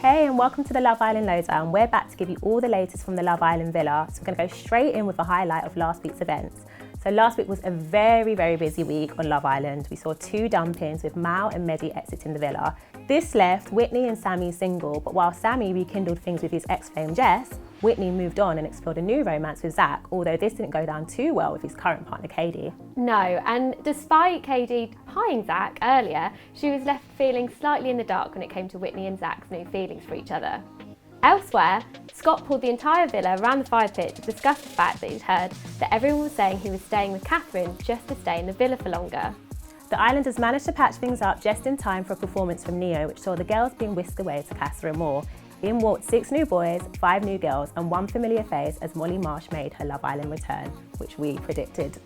Hey, and welcome to the Love Island Lowdown. We're back to give you all the latest from the Love Island villa. So we're going to go straight in with a highlight of last week's events. So last week was a very, very busy week on Love Island. We saw 2 dumpings with Mal and Mehdi exiting the villa. This left Whitney and Sammy single, but while Sammy rekindled things with his ex-flame Jess, Whitney moved on and explored a new romance with Zach, although this didn't go down too well with his current partner, Katie. No, and despite Katie pieing Zach earlier, she was left feeling slightly in the dark when it came to Whitney and Zach's new feelings for each other. Elsewhere, Scott pulled the entire villa around the fire pit to discuss the fact that he'd heard that everyone was saying he was staying with Catherine just to stay in the villa for longer. The Islanders managed to patch things up just in time for a performance from Neo, which saw the girls being whisked away to Casa Amor. In walked 6 new boys, 5 new girls, and 1 familiar face as Molly Marsh made her Love Island return, which we predicted.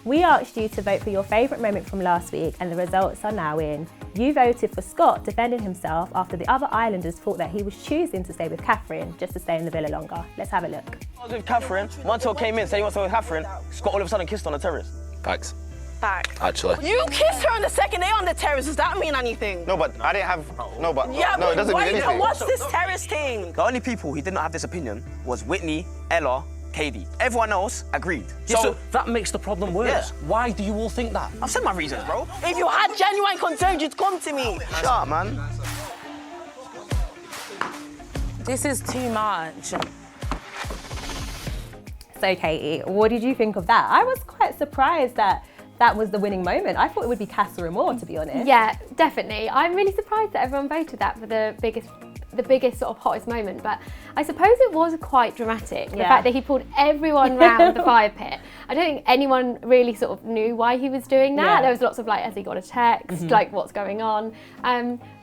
We asked you to vote for your favourite moment from last week, and the results are now in. You voted for Scott defending himself after the other Islanders thought that he was choosing to stay with Catherine just to stay in the villa longer. Let's have a look. I was with Catherine. Montel came in, said he wants to go with Catherine. Scott all of a sudden kissed on the terrace. Facts. Fact. Actually. You kissed her on the second day on the terrace. Does that mean anything? No, but I didn't have. No, but Yeah, no, it doesn't mean anything. What's this terrace thing? The only people who did not have this opinion was Whitney, Ella, Katie. Everyone else agreed. Yeah, so that makes the problem worse. Yeah. Why do you all think that? I've said my reasons, bro. If you had genuine concerns, you'd come to me. Shut up, man. This is too much. So Katie, what did you think of that? I was quite surprised that that was the winning moment. I thought it would be Casa Amor, to be honest. Yeah, definitely. I'm really surprised that everyone voted that for the biggest sort of hottest moment, but I suppose it was quite dramatic. The fact that he pulled everyone round the fire pit. I don't think anyone really sort of knew why he was doing that. Yeah. There was lots of like, has he got a text? Like, what's going on?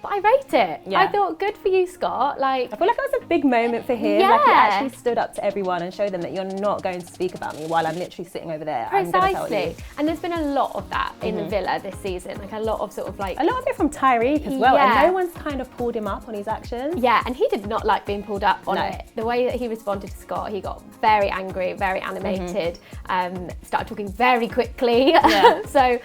But I rate it. Yeah. I thought, good for you, Scott. Like, I feel like it was a big moment for him. Yeah. Like he actually stood up to everyone and showed them that you're not going to speak about me while I'm literally sitting over there. I'm going to tell you. precisely. And there's been a lot of that in the villa this season. Like a lot of sort of like. A lot of it from Tyreek as well, Yeah. and no one's kind of pulled him up on his actions. Yeah, and he did not like being pulled up on No. it. The way that he responded to Scott, he got very angry, very animated, started talking very quickly. Yeah. So,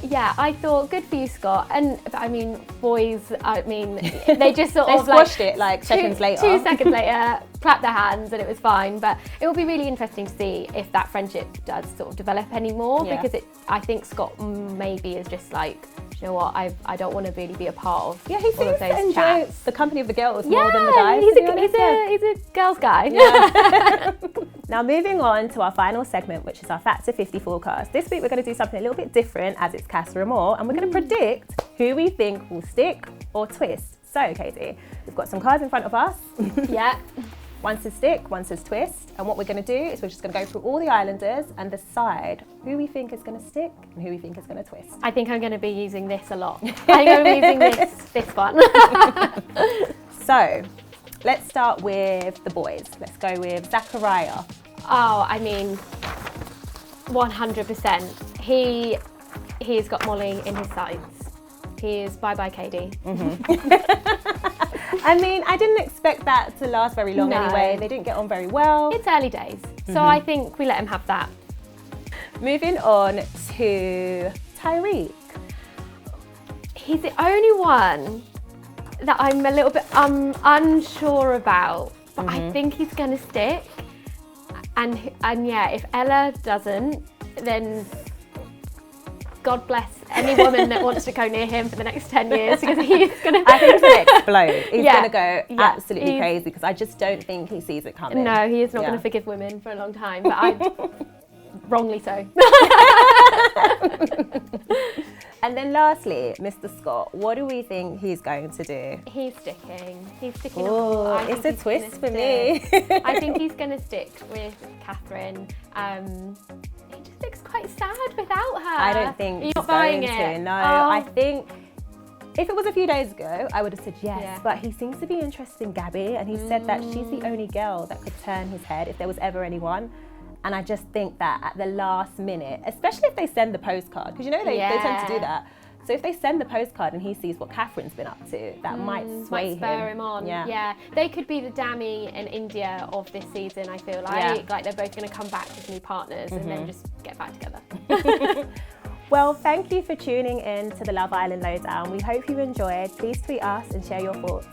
yeah, I thought, good for you, Scott. And I mean, boys, I mean, they just sort They of like squashed it like seconds later. 2 seconds later, clapped their hands and it was fine. But it will be really interesting to see if that friendship does sort of develop anymore, Yeah. because I think Scott maybe is just like, you know what, I don't want to really be a part of Yeah, he all seems of to those enjoy chats. the company of the girls more than the guys. He's to be honest. he's a girl's guy. Now moving on to our final segment, which is our Factor 50 forecast. This week we're going to do something a little bit different as it's Casa Amor, and we're going to predict who we think will stick or twist. So Katie, we've got some cards in front of us. Yeah. One says stick, one says twist, and what we're going to do is we're just going to go through all the Islanders and decide who we think is going to stick and who we think is going to twist. I think I'm going to be using this a lot. I think I'm using this one. So let's start with the boys. Let's go with Zachariah. Oh, I mean, 100%. He's got Molly in his sights. He is bye-bye KD. I mean, I didn't expect that to last very long No. anyway. They didn't get on very well. It's early days, so I think we let him have that. Moving on to Tyreek. He's the only one that I'm a little bit unsure about, but I think he's going to stick. And yeah, if Ella doesn't, then God bless any woman that wants to go near him for the next 10 years, because he's going to... I think he's going to explode. He's Yeah. going to go Yeah. absolutely crazy because I just don't think he sees it coming. No, he is not Yeah. going to forgive women for a long time, but wrongly so. And then lastly, Mr. Scott, what do we think he's going to do? He's sticking. He's sticking. Oh, I think it's a he's twist gonna for me. stick. I think he's going to stick with Catherine. He just looks quite sad without her. I don't think You're he's not buying going it. to. No, Oh. I think if it was a few days ago, I would have said yes. Yeah. But he seems to be interested in Gabby, and he said that she's the only girl that could turn his head if there was ever anyone. And I just think that at the last minute, especially if they send the postcard, because you know they tend to do that. So if they send the postcard and he sees what Catherine's been up to, that might sway might spur him on. Yeah. They could be the Dami and India of this season, I feel like. Yeah. Like they're both going to come back as new partners and then just get back together. Well, thank you for tuning in to the Love Island Lowdown. We hope you enjoyed. Please tweet us and share your thoughts.